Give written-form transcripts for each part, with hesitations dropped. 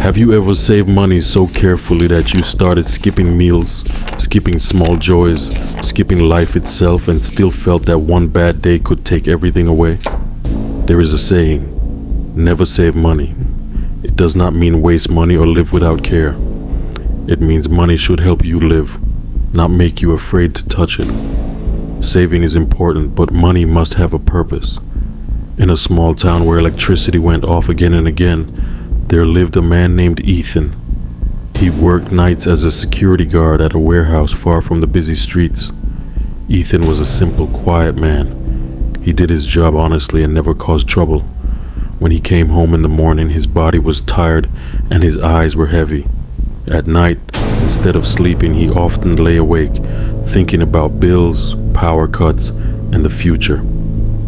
Have you ever saved money so carefully that you started skipping meals, skipping small joys, skipping life itself, and still felt that one bad day could take everything away? There is a saying, never save money. It does not mean waste money or live without care. It means money should help you live, not make you afraid to touch it. Saving is important, but money must have a purpose. In a small town where electricity went off again and again, there lived a man named Ethan. He worked nights as a security guard at a warehouse far from the busy streets. Ethan was a simple, quiet man. He did his job honestly and never caused trouble. When he came home in the morning, his body was tired and his eyes were heavy. At night, instead of sleeping, he often lay awake, thinking about bills, power cuts, and the future.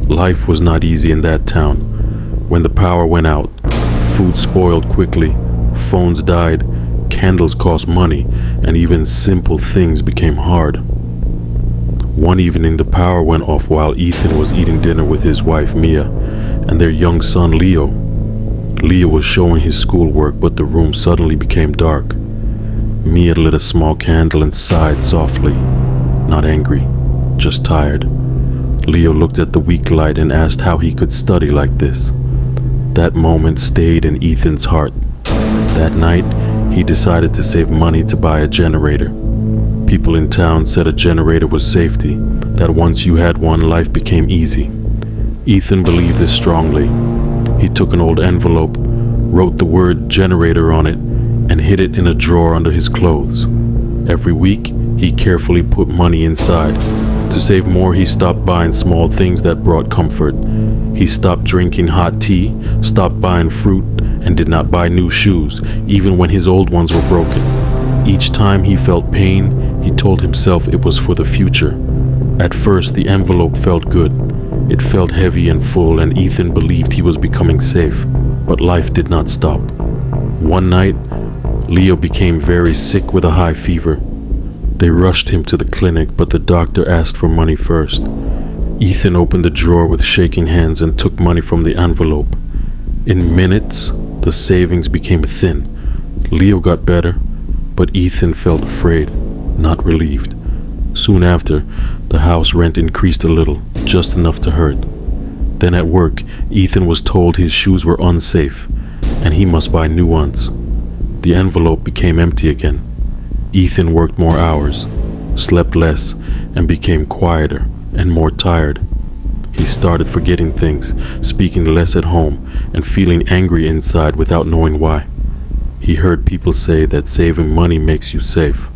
Life was not easy in that town. When the power went out, food spoiled quickly, phones died, candles cost money, and even simple things became hard. One evening, the power went off while Ethan was eating dinner with his wife Mia and their young son Leo. Leo was showing his schoolwork, but the room suddenly became dark. Mia lit a small candle and sighed softly, not angry, just tired. Leo looked at the weak light and asked how he could study like this. That moment stayed in Ethan's heart. That night, he decided to save money to buy a generator. People in town said a generator was safety, that once you had one, life became easy. Ethan believed this strongly. He took an old envelope, wrote the word generator on it, and hid it in a drawer under his clothes. Every week, he carefully put money inside. To save more, he stopped buying small things that brought comfort. He stopped drinking hot tea, stopped buying fruit, and did not buy new shoes, even when his old ones were broken. Each time he felt pain, he told himself it was for the future. At first, the envelope felt good. It felt heavy and full, and Ethan believed he was becoming safe. But life did not stop. One night, Leo became very sick with a high fever. They rushed him to the clinic, but the doctor asked for money first. Ethan opened the drawer with shaking hands and took money from the envelope. In minutes, the savings became thin. Leo got better, but Ethan felt afraid, not relieved. Soon after, the house rent increased a little, just enough to hurt. Then at work, Ethan was told his shoes were unsafe, and he must buy new ones. The envelope became empty again. Ethan worked more hours, slept less, and became quieter and more tired. He started forgetting things, speaking less at home, and feeling angry inside without knowing why. He heard people say that saving money makes you safe,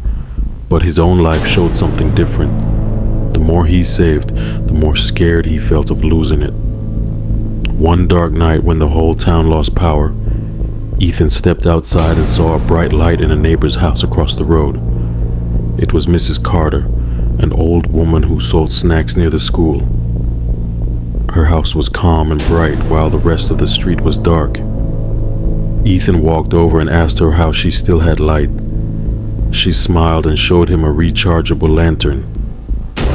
but his own life showed something different. The more he saved, the more scared he felt of losing it. One dark night when the whole town lost power, Ethan stepped outside and saw a bright light in a neighbor's house across the road. It was Mrs. Carter, an old woman who sold snacks near the school. Her house was calm and bright while the rest of the street was dark. Ethan walked over and asked her how she still had light. She smiled and showed him a rechargeable lantern.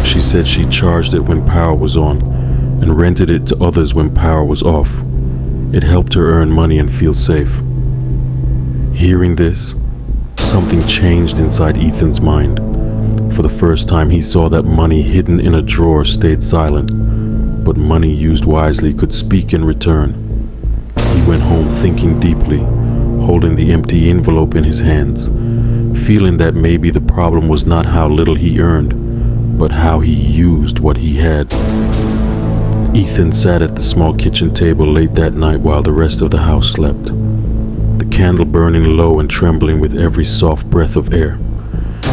She said she charged it when power was on and rented it to others when power was off. It helped her earn money and feel safe. Hearing this, something changed inside Ethan's mind. For the first time, he saw that money hidden in a drawer stayed silent, but money used wisely could speak in return. He went home thinking deeply, holding the empty envelope in his hands, feeling that maybe the problem was not how little he earned, but how he used what he had. Ethan sat at the small kitchen table late that night while the rest of the house slept, the candle burning low and trembling with every soft breath of air.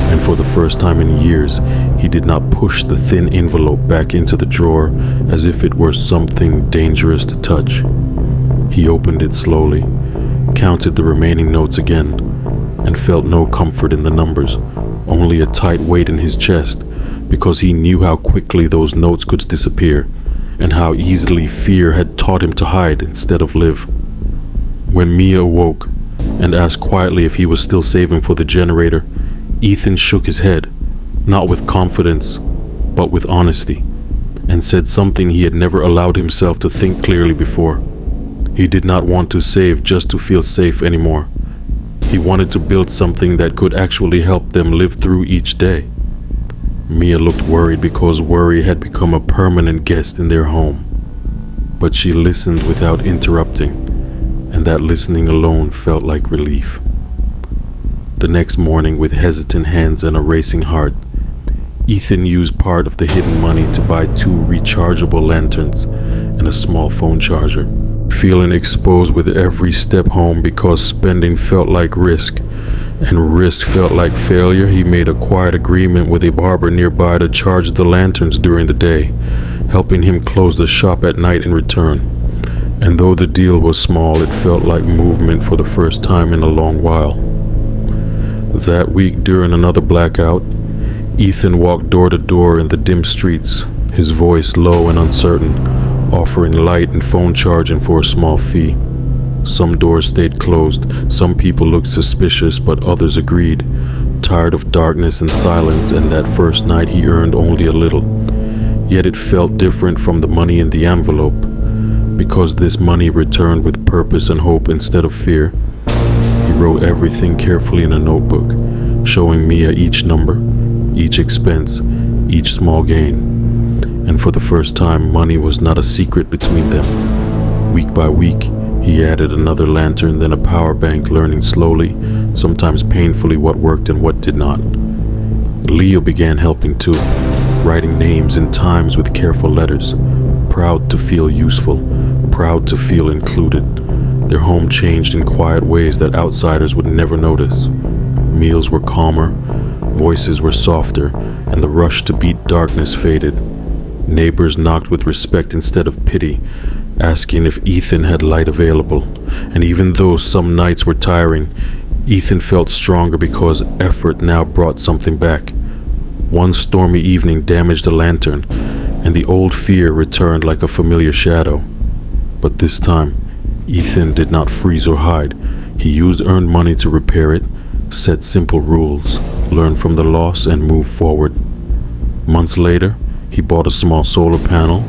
And for the first time in years, he did not push the thin envelope back into the drawer as if it were something dangerous to touch. He opened it slowly, counted the remaining notes again, and felt no comfort in the numbers, only a tight weight in his chest, because he knew how quickly those notes could disappear, and how easily fear had taught him to hide instead of live. When Mia awoke and asked quietly if he was still saving for the generator, Ethan shook his head, not with confidence, but with honesty, and said something he had never allowed himself to think clearly before. He did not want to save just to feel safe anymore. He wanted to build something that could actually help them live through each day. Mia looked worried because worry had become a permanent guest in their home. But she listened without interrupting, and that listening alone felt like relief. The next morning, with hesitant hands and a racing heart, Ethan used part of the hidden money to buy 2 rechargeable lanterns and a small phone charger. Feeling exposed with every step home because spending felt like risk, and risk felt like failure, he made a quiet agreement with a barber nearby to charge the lanterns during the day, helping him close the shop at night in return. And though the deal was small, it felt like movement for the first time in a long while. That week, during another blackout, Ethan walked door to door in the dim streets, his voice low and uncertain, offering light and phone charging for a small fee. Some doors stayed closed, some people looked suspicious, but others agreed, tired of darkness and silence, and that first night he earned only a little. Yet it felt different from the money in the envelope, because this money returned with purpose and hope instead of fear. He wrote everything carefully in a notebook, showing Mia each number, each expense, each small gain. And for the first time, money was not a secret between them. Week by week, he added another lantern, then a power bank, learning slowly, sometimes painfully, what worked and what did not. Leo began helping too, writing names and times with careful letters, proud to feel useful, proud to feel included. Their home changed in quiet ways that outsiders would never notice. Meals were calmer, voices were softer, and the rush to beat darkness faded. Neighbors knocked with respect instead of pity, asking if Ethan had light available. And even though some nights were tiring, Ethan felt stronger because effort now brought something back. One stormy evening damaged a lantern, and the old fear returned like a familiar shadow. But this time, Ethan did not freeze or hide. He used earned money to repair it, set simple rules, learn from the loss, and move forward. Months later, he bought a small solar panel,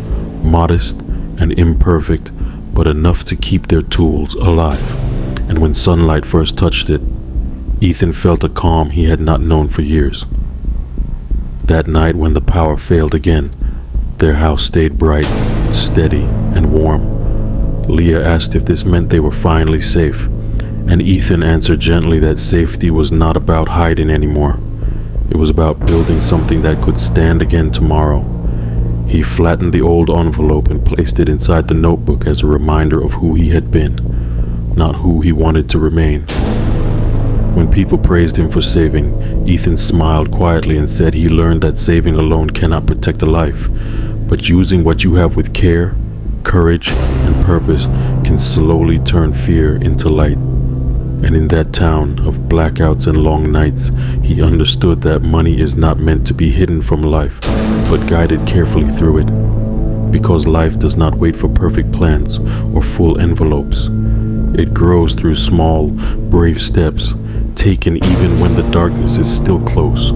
modest and imperfect, but enough to keep their tools alive. And when sunlight first touched it, Ethan felt a calm he had not known for years. That night, when the power failed again, their house stayed bright, steady, and warm. Leah asked if this meant they were finally safe, and Ethan answered gently that safety was not about hiding anymore. It was about building something that could stand again tomorrow. He flattened the old envelope and placed it inside the notebook as a reminder of who he had been, not who he wanted to remain. When people praised him for saving, Ethan smiled quietly and said he learned that saving alone cannot protect a life, but using what you have with care, courage, and purpose can slowly turn fear into light. And in that town of blackouts and long nights, he understood that money is not meant to be hidden from life, but guided carefully through it. Because life does not wait for perfect plans or full envelopes. It grows through small, brave steps, taken even when the darkness is still close.